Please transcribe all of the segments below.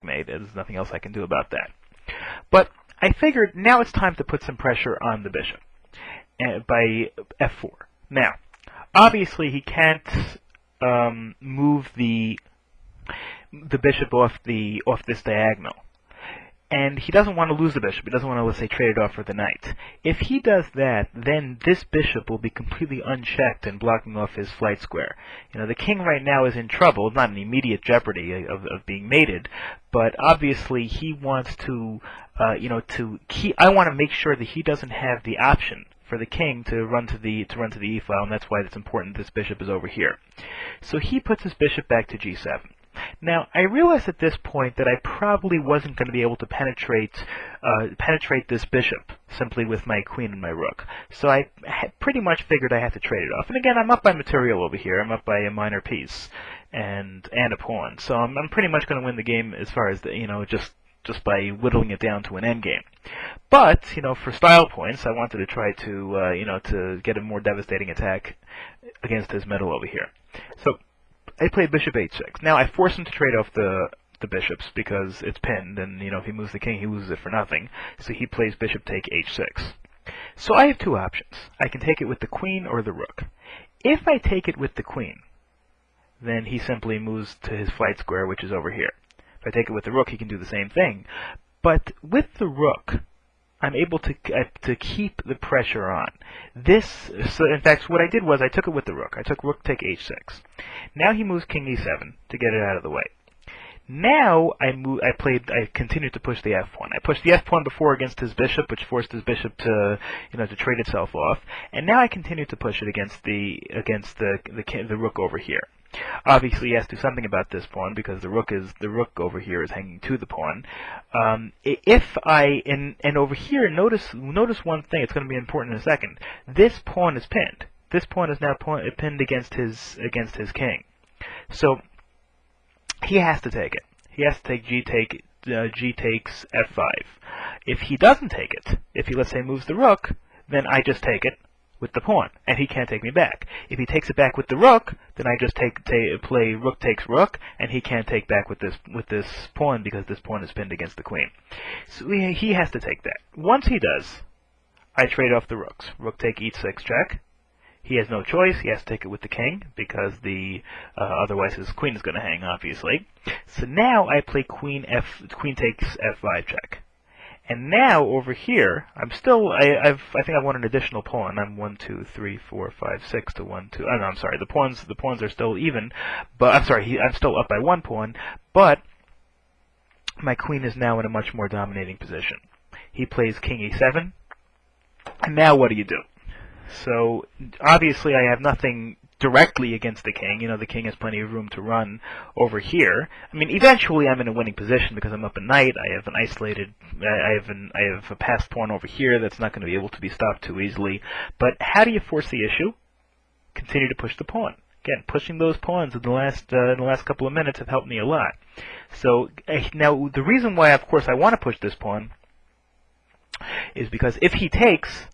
checkmate. There's nothing else I can do about that. But I figured now it's time to put some pressure on the bishop by f4. Now, obviously he can't move the bishop off this diagonal. And he doesn't want to lose the bishop. He doesn't want to, let's say, trade it off for the knight. If he does that, then this bishop will be completely unchecked and blocking off his flight square. You know, the king right now is in trouble, not in immediate jeopardy of being mated, but obviously he wants to, I want to make sure that he doesn't have the option for the king to run to the e file, and that's why it's important this bishop is over here. So he puts his bishop back to g7. Now, I realized at this point that I probably wasn't going to be able to penetrate this bishop simply with my queen and my rook. So I pretty much figured I had to trade it off. And again, I'm up by material over here. I'm up by a minor piece and a pawn. So I'm pretty much going to win the game as far as just by whittling it down to an endgame. But, for style points, I wanted to try to, to get a more devastating attack against his middle over here. So I played bishop h6. Now I force him to trade off the bishops because it's pinned, and if he moves the king, he loses it for nothing. So he plays bishop take h6. So I have two options. I can take it with the queen or the rook. If I take it with the queen, then he simply moves to his flight square, which is over here. If I take it with the rook, he can do the same thing. But with the rook, I'm able to keep the pressure on. So in fact, what I did was I took it with the rook. I took rook take h6. Now he moves king e7 to get it out of the way. Now I continued to push the f pawn. I pushed the f pawn before against his bishop, which forced his bishop to to trade itself off. And now I continued to push it against the rook over here. Obviously, he has to do something about this pawn because the rook over here is hanging to the pawn. And over here, notice one thing. It's going to be important in a second. This pawn is pinned. This pawn is now pinned against his king. So he has to take it. He has to take g takes f5. If he doesn't take it, if he, let's say, moves the rook, then I just take it with the pawn, and he can't take me back. If he takes it back with the rook, then I just play rook takes rook, and he can't take back with this pawn because this pawn is pinned against the queen. So he has to take that. Once he does, I trade off the rooks. Rook take e6 check. He has no choice. He has to take it with the king because otherwise his queen is going to hang, obviously. So now I play queen takes f5 check. And now over here, I think I won an additional pawn. I'm 1, 2, 3, 4, 5, 6 to 1, 2. Oh, no, I'm sorry. The pawns are still even, but I'm sorry. I'm still up by one pawn, but my queen is now in a much more dominating position. He plays king e7, and now what do you do? So obviously, I have nothing directly against the king. The king has plenty of room to run over here. I mean, eventually I'm in a winning position because I'm up a knight. I have an isolated, I have a passed pawn over here that's not going to be able to be stopped too easily. But how do you force the issue? Continue to push the pawn. Again, pushing those pawns in the last couple of minutes have helped me a lot. So now the reason why, of course, I want to push this pawn is because if he takes,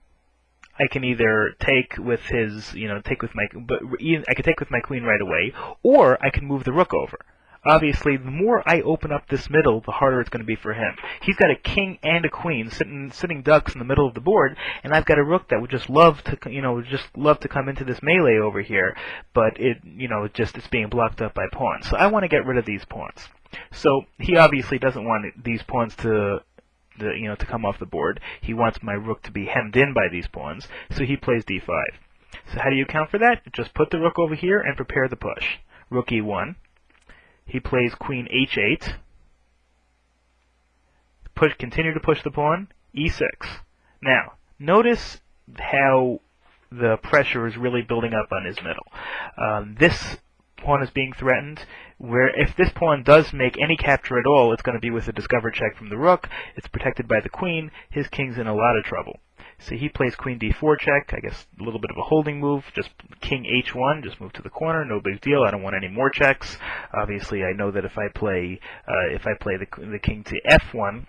I can either take with I can take with my queen right away, or I can move the rook over. Obviously, the more I open up this middle, the harder it's going to be for him. He's got a king and a queen sitting ducks in the middle of the board, and I've got a rook that would just love to come into this melee over here, but it's being blocked up by pawns. So I want to get rid of these pawns. So he obviously doesn't want these pawns to come off the board. He wants my rook to be hemmed in by these pawns, so he plays d5. So how do you account for that? Just put the rook over here and prepare the push. Rook e1. He plays queen h8. Continue to push the pawn. e6. Now, notice how the pressure is really building up on his middle. This pawn is being threatened, where if this pawn does make any capture at all, it's going to be with a discover check from the rook. It's protected by the queen. His king's in a lot of trouble. So he plays queen d4 check. I guess a little bit of a holding move. Just king h1, just move to the corner. No big deal. I don't want any more checks. Obviously, I know that if I play the king to f1,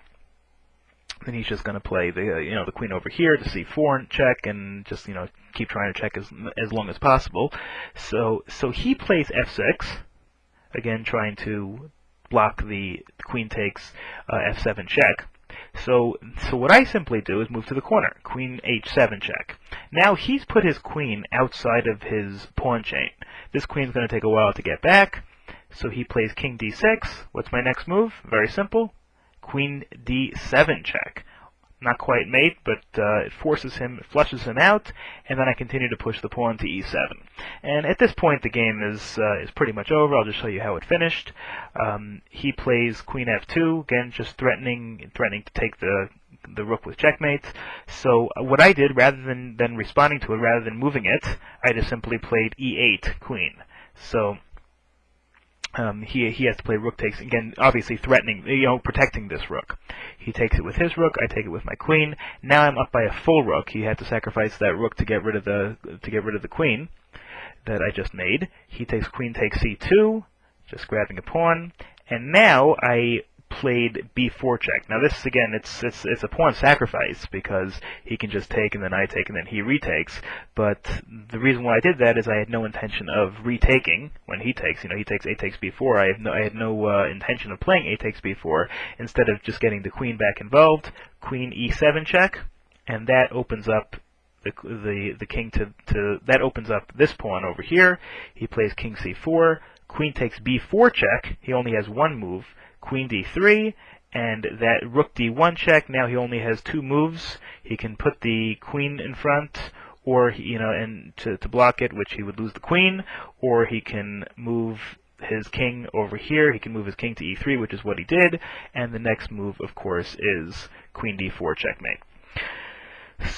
then he's just going to play the queen over here to c4 check and just keep trying to check as long as possible. So he plays f6, again trying to block the queen takes f7 check. So what I simply do is move to the corner, queen h7 check. Now he's put his queen outside of his pawn chain. This queen's going to take a while to get back, so he plays king d6. What's my next move? Very simple, queen d7 check. Not quite mate, but it forces him, it flushes him out, and then I continue to push the pawn to e7. And at this point, the game is pretty much over. I'll just show you how it finished. He plays queen f2, again, just threatening to take the rook with checkmate. So what I did, rather than responding to it, rather than moving it, I just simply played e8 queen. So he has to play rook takes, again, obviously threatening, protecting this rook. He takes it with his rook, I take it with my queen. Now I'm up by a full rook. He had to sacrifice that rook to get rid of the queen that I just made. He takes queen takes c2, just grabbing a pawn, and now I played b4 check. Now this, again, it's a pawn sacrifice because he can just take and then I take and then he retakes. But the reason why I did that is I had no intention of retaking when he takes. He takes a takes b4. I had no intention of playing a takes b4. Instead of just getting the queen back involved, queen e7 check, and that opens up the king to that opens up this pawn over here. He plays king c4, queen takes b4 check. He only has one move. Queen d3, and that rook d1 check. Now he only has two moves. He can put the queen in front, or and to block it, which he would lose the queen, or he can move his king over here. He can move his king to e3, which is what he did, and the next move, of course, is queen d4 checkmate.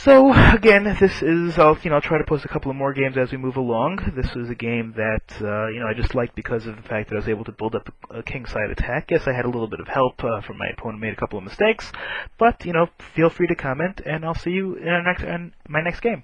So again, this is I'll try to post a couple of more games as we move along. This is a game that I just liked because of the fact that I was able to build up a king-side attack. Yes, I had a little bit of help from my opponent, made a couple of mistakes, but feel free to comment, and I'll see you in my next game.